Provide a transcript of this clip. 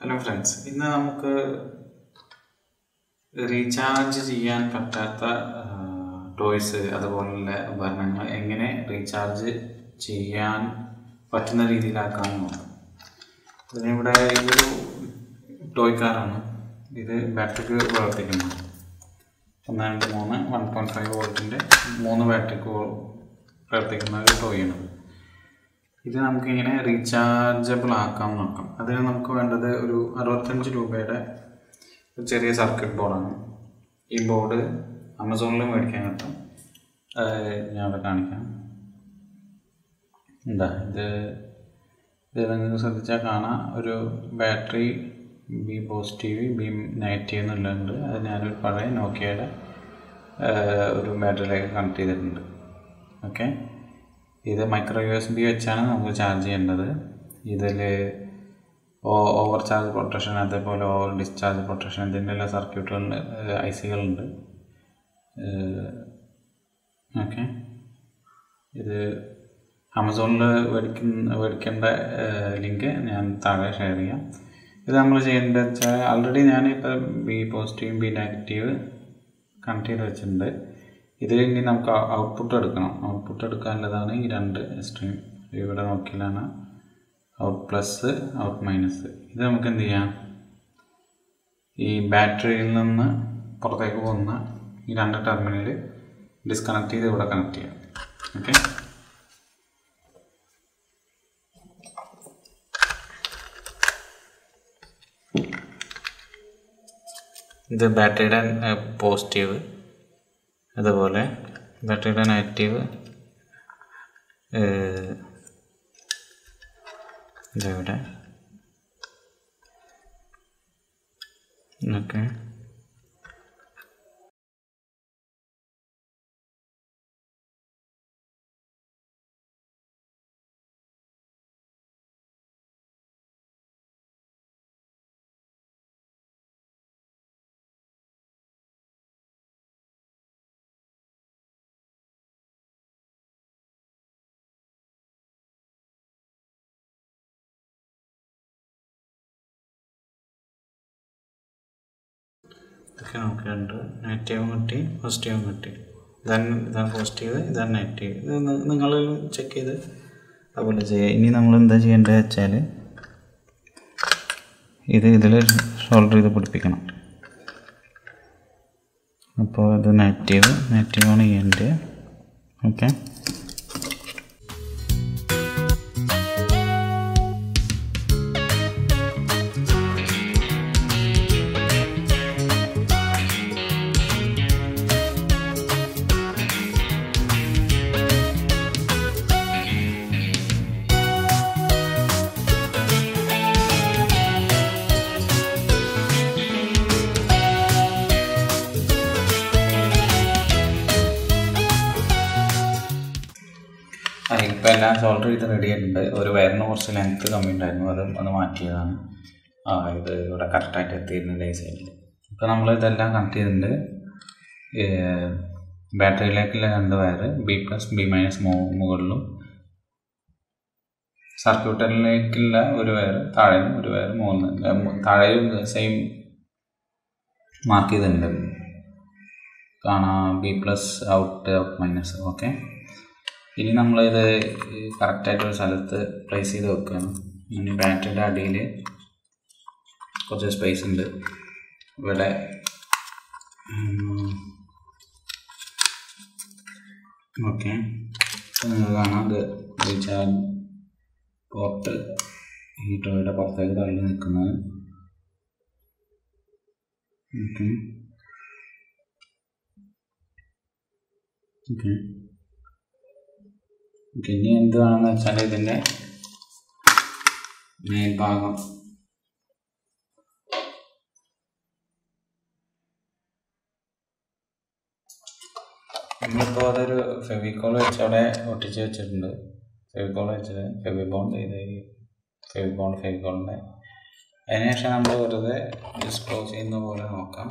Hello friends, ഇന്ന് നമുക്ക് recharge ചെയ്യാൻ പറ്റാത്ത ടോയ്സ് അതുപോലുള്ള ഉപകരണങ്ങൾ എങ്ങനെ റീചാർജ് ചെയ്യാൻ പറ്റുന്ന രീതിയിലാക്കാൻ നോക്കാം. ഇതിനിവിടെ ഇതൊരു ടോയ് കാറാണ്. ഇത് ബാറ്ററിക്ക് പ്രവർത്തിക്കുന്നു. 1.5 വോൾട്ടിൻ്റെ 3 ബാറ്ററിക്ക് പ്രവർത്തിക്കുന്ന ഒരു ടോയാണ്. ഇത് നമുക്കിങ്ങനെ റീചാർജബിൾ ആക്കാൻ നോക്കാം. അതിന് നമുക്ക് വേണ്ടത് ഒരു 65 രൂപയുടെ ഒരു ചെറിയ സർക്യൂട്ട് ബോർഡാണ്. ഈ ബോർഡ് ആമസോണിൽ മേടിക്കാൻ കിട്ടും. ഞാൻ അവിടെ കാണിക്കാം. എന്താ ഇത് നിങ്ങൾക്ക് ശ്രദ്ധിച്ചാൽ കാണാം. ഒരു battery B positive B negative എന്നുള്ളതുണ്ട്. അത് ഞാനൊരു പഴയ നോക്കിയയുടെ ഒരു ബാറ്ററിയിലേക്ക് കണക്ട് ചെയ്തിട്ടുണ്ട്. ഓക്കെ, ഇത് മൈക്രോ USB വെച്ചാണ് നമുക്ക് ചാർജ് ചെയ്യേണ്ടത്. ഇതിൽ ഓവർ ചാർജ് പ്രൊട്ടക്ഷൻ, അതേപോലെ ഓവർ ഡിസ്ചാർജ് പ്രൊട്ടക്ഷൻ, ഇതിൻ്റെ എല്ലാ സർക്യൂട്ടുകളുണ്ട്, IC-കളുണ്ട്. ഓക്കെ, ഇത് ആമസോണിൽ മേടിക്കേണ്ട ലിങ്ക് ഞാൻ താഴെ ഷെയർ ചെയ്യാം. ഇത് നമ്മൾ ചെയ്യേണ്ടത് വെച്ചാൽ ആൾറെഡി ഞാനിപ്പോൾ B positive B negative connect ചെയ്ത് വെച്ചിട്ടുണ്ട്. ഇതിൽ ഇനി നമുക്ക് ഔട്ട്പുട്ട് എടുക്കണം. ഔട്ട്പുട്ട് എടുക്കാനുള്ളതാണ് ഈ 2 സ്ട്രീം. ഇവിടെ നോക്കിയാലാണ് ഔട്ട് പ്ലസ് ഔട്ട് മൈനസ്. ഇത് നമുക്ക് എന്ത് ചെയ്യാം, ഈ ബാറ്ററിയിൽ നിന്ന് പുറത്തേക്ക് പോകുന്ന ഈ 2 ടെർമിനൽ ഡിസ്കണക്ട് ചെയ്ത് ഇവിടെ കണക്ട് ചെയ്യാം. ഓക്കെ, ഇത് ബാറ്ററിയുടെ പോസിറ്റീവ്, അതുപോലെ ബാറ്ററിയുടെ നെഗറ്റീവ് ഇതെവിടെ. ഓക്കെ, ഇതൊക്കെ നോക്കിയിട്ടുണ്ട്. നെഗറ്റീവും കിട്ടി, പോസിറ്റീവും കിട്ടി. ഇതാണ് പോസിറ്റീവ്, ഇതാണ് നെഗറ്റീവ്. ഇത് നിങ്ങൾ ചെക്ക് ചെയ്ത് അതുപോലെ ചെയ്യുക. ഇനി നമ്മൾ എന്താ ചെയ്യേണ്ടത് വെച്ചാൽ ഇതിൽ ഷോൾഡർ ചെയ്ത് പിടിപ്പിക്കണം. അപ്പോൾ ഇത് നെഗറ്റീവാണ് ചെയ്യേണ്ടത്. ഓക്കെ, ഇപ്പോൾ എല്ലാം ഷോൾഡർ ചെയ്ത് റെഡി ആയിട്ടുണ്ട്. ഒരു വയറിന് കുറച്ച് ലെങ്ത്ത് കമ്മി ഉണ്ടായിരുന്നു, അത് മാറ്റിയതാണ്. ഇത് ഇവിടെ കറക്റ്റായിട്ട് എത്തിയിട്ടുണ്ട് ഈ സൈഡിൽ. ഇപ്പോൾ നമ്മൾ ഇതെല്ലാം കണക്ട് ചെയ്തിട്ടുണ്ട്. ബാറ്ററിയിലേക്കുള്ള 2 വയറ് B+ B- മുകളിലും, സർക്യൂട്ടറിലേക്കുള്ള ഒരു വയറ് താഴെയും, ഒരു വയറ് താഴെയും സെയിം മാർക്ക് ചെയ്തിട്ടുണ്ട്. കാണാം B+ ഔട്ട് മൈനസ്. ഓക്കെ, ഇനി നമ്മളിത് കറക്റ്റായിട്ടൊരു സ്ഥലത്ത് പ്ലേസ് ചെയ്ത് വെക്കുകയാണ്. ഇനി ബാറ്ററിയുടെ അടിയിൽ കുറച്ച് സ്പേസ് ഉണ്ട്. ഇവിടെ ഓക്കെ കാണാം. ഇത് റീചാർജ് പോർട്ട് ഈ ടോയുടെ പുറത്തേക്ക് തള്ളി നിൽക്കുന്നത്. ഓക്കെ ഓക്കെ ഇനി എന്ത് വേണമെന്ന് വെച്ചാൽ ഇതിൻ്റെ മേൽഭാഗം നമ്മളിപ്പോൾ അതൊരു ഫെവിക്കോൾ വെച്ച് അവിടെ ഒട്ടിച്ച് വെച്ചിട്ടുണ്ട്. ഫെവിക്കോൾ വെച്ചത് ഫെവിക്കോളിൻ്റെ അതിനുശേഷം നമ്മൾ വെറുതെ ഡിസ്ക്ലോസ് ചെയ്യുന്ന പോലെ നോക്കാം.